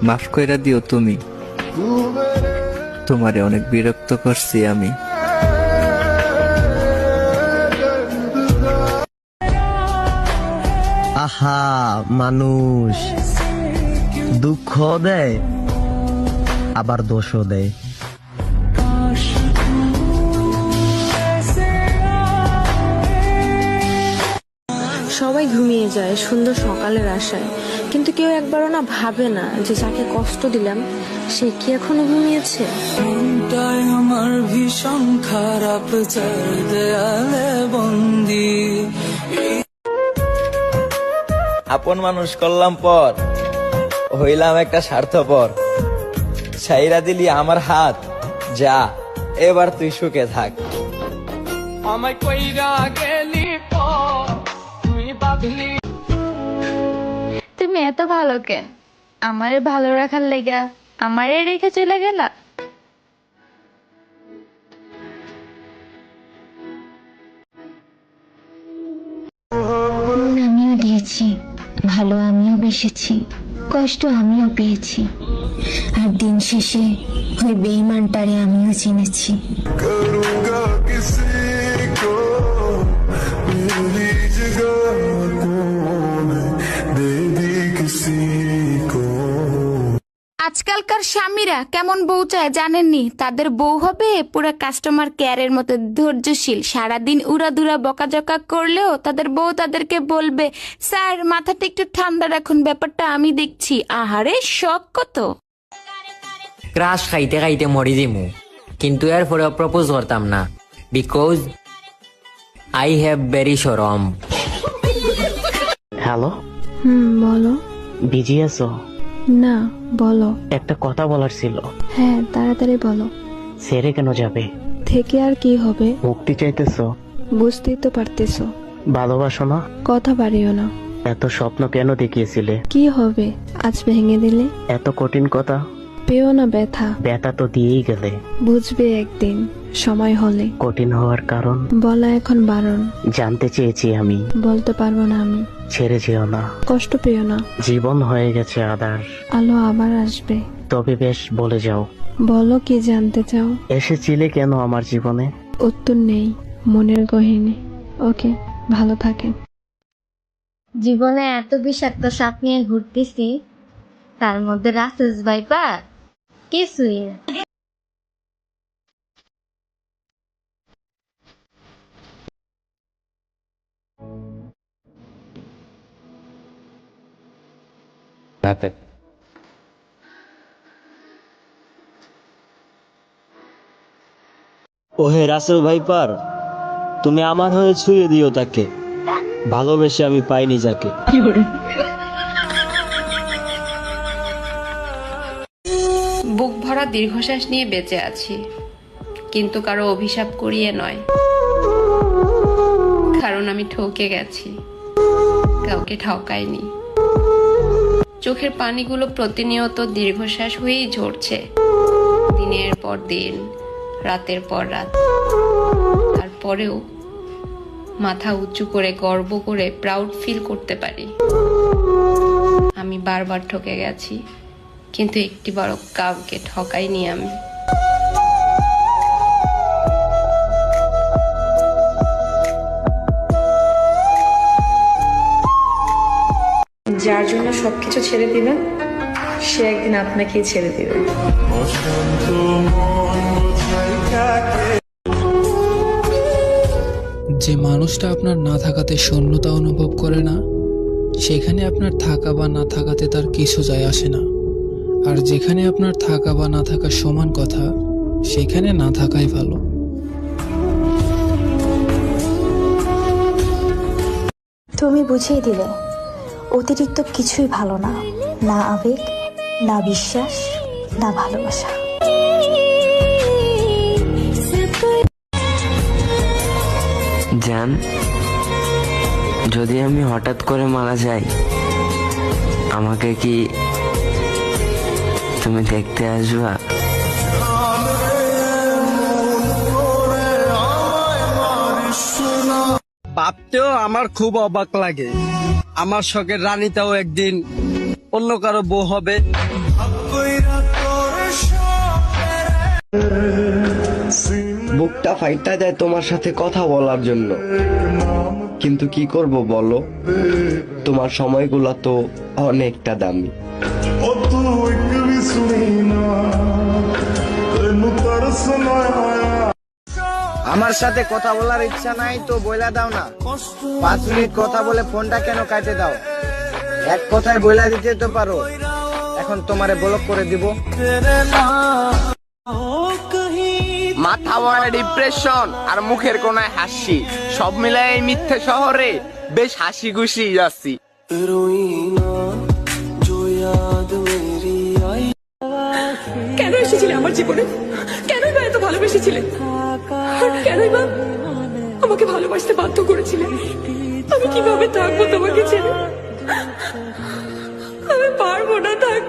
মাফ কইরা দিও তুমি, তোমারে অনেক বিরক্ত করছি আমি। আহা, মানুষ দুঃখ দেয় আবার দোষও দেয়। সবাই ঘুমিয়ে যায় সুন্দর সকালের আশায়, কিন্তু কেউ একবারও না ভাবে না যে যাকে কষ্ট দিলাম সে কি এখনো ঘুমিয়েছে। আমার ভীষণ খারাপ, দেয়ালে বন্দি। আপন মানুষ করলাম পর, হইলাম একটা স্বার্থপর। ছাইরা দিলি আমার হাত, যা এবার তুই সুখে থাক। আমায় কইরা গেলি পর, তুই ভাবলি। তুমি এত ভালো কেন? আমারে ভালো রাখার লেগা আমারে রেখে চলে গেলা? আমিও দিয়েছি, ভালো আমিও বেসেছি, কষ্ট আমিও পেয়েছি, আর দিন শেষে ওই বেঈমানটারে আমিও চিনেছি। আজকালকার স্বামীরা কেমন বউ চায় জানেননি? তাদের বউ হবে পুরো কাস্টমার কেয়ারের মতো ধৈর্যশীল। সারাদিন উড়াধুরা বকাঝকা করলেও তাদের বউ তাদেরকে বলবে, স্যার মাথাটা একটু ঠান্ডা রাখুন, ব্যাপারটা আমি দেখছি। আহারে শখ কত! ক্রাশ খাইতে খাইতে মরি দিমু, কিন্তু এরপরে প্রপোজ করতাম না, বিকজ আই হ্যাভ ভেরি শরম। হ্যালো, বলো। বিজি আছো? না, বলো। একটা কথা বলার ছিল। হ্যাঁ, তাড়াতাড়ি বলো। ছেড়ে কেন যাবে? থেকে আর কি হবে? মুক্তি চাইতেছো? বুঝতেই তো পারতেছো। ভালোবাসো না? কথা বাড়িও না। এত স্বপ্ন কেন দেখিয়েছিলে? কি হবে আজ ভেঙে দিলে? এত কঠিন কথা। পেও না ব্যথা। ব্যথা তো দিয়েই গেলে। বুঝবে একদিন সময় হলে। কঠিন হওয়ার কারণ বলা এখন বারণ। জানতে চেয়েছি আমি। বলতে পারবো না আমি। ছেড়ে যেও না। কষ্ট পেও না। জীবন হয়ে গেছে আধার। আলো আবার আসবে। তবে বেশ বলে যাও। বলো কি জানতে চাও? এসেছিলে কেন আমার জীবনে? উত্তর নেই, মনের গহীনে। ওকে, ভালো থাকেন। জীবনে এত বিষাক্ত সাপ নিয়ে ঘুরতেছি, তার মধ্যে রাসেস ভাইপা কিছুই না। ওহে রাসেল ভাইপার, তুমি আমার হয়ে ছুঁয়ে দিও তাকে, ভালোবেসে আমি পাইনি যাকে। বুক ভরা দীর্ঘশ্বাস নিয়ে বেঁচে আছি, কিন্তু কারো অভিশাপ করিয়ে নয়, কারণ আমি ঠকে গেছি, কাউকে ঠকাইনি। চোখের পানিগুলো প্রতিনিয়ত দীর্ঘশ্বাস হয়েই ঝরছে, দিনের পর দিন, রাতের পর রাত। তারপরেও মাথা উঁচু করে গর্ব করে প্রাউড ফিল করতে পারি আমি বারবার ঠকে গেছি, কিন্তু একটিবারও কাউকে ঠকাইনি আমি। যার জন্য সবকিছু ছেড়ে দিবেন সে একদিন আপনাকেই ছেড়ে দিবে। যে মানুষটা আপনার না থাকাতে শূন্যতা অনুভব করে না, সেখানে আপনার থাকা বা না থাকাতে তার কিছু যায় আসে না। আর যেখানে আপনার থাকা বা না থাকা সমান কথা, সেখানে না থাকাই ভালো। তুমি বুঝিয়ে দিলে অতিরিক্ত কিছুই ভালো না, না আবেগ, না বিশ্বাস, না ভালোবাসা। জান, যদি আমি হঠাৎ করে মারা যাই, আমাকে কি তুমি দেখতে আসবা? ভাবতেও আমার খুব অবাক লাগে, আমার শখের রানীটাও একদিন অন্য কারো বউ হবে। বুকটা ফাইটা যায় তোমার সাথে কথা বলার জন্য, কিন্তু কি করব বলো, তোমার সময়গুলো তো অনেকটা দামি। আমার সাথে কথা বলার ইচ্ছা নাই তো বইলা দাও না। 5 মিনিট কথা বলে ফোনটা কেন কাটে দাও? এক কথায় বইলা দিতে তো পারো, এখন তোমারে ব্লক করে দিব। মাথা ভরা ডিপ্রেশন আর মুখের কোনায় হাসি, সব মিলাই এই মিথ্যে শহরে বেশ হাসি খুশি যাচ্ছি। কেন এসেছিলে আমার জীবনে? কেনই বা এত ভালোবেসেছিলে? আর কেনই বা আমাকে ভালোবাসতে বাধ্য করেছিলে? আমি কিভাবে থাকবো তোমাকে ছেড়ে? আমি পারবো না থাকতে।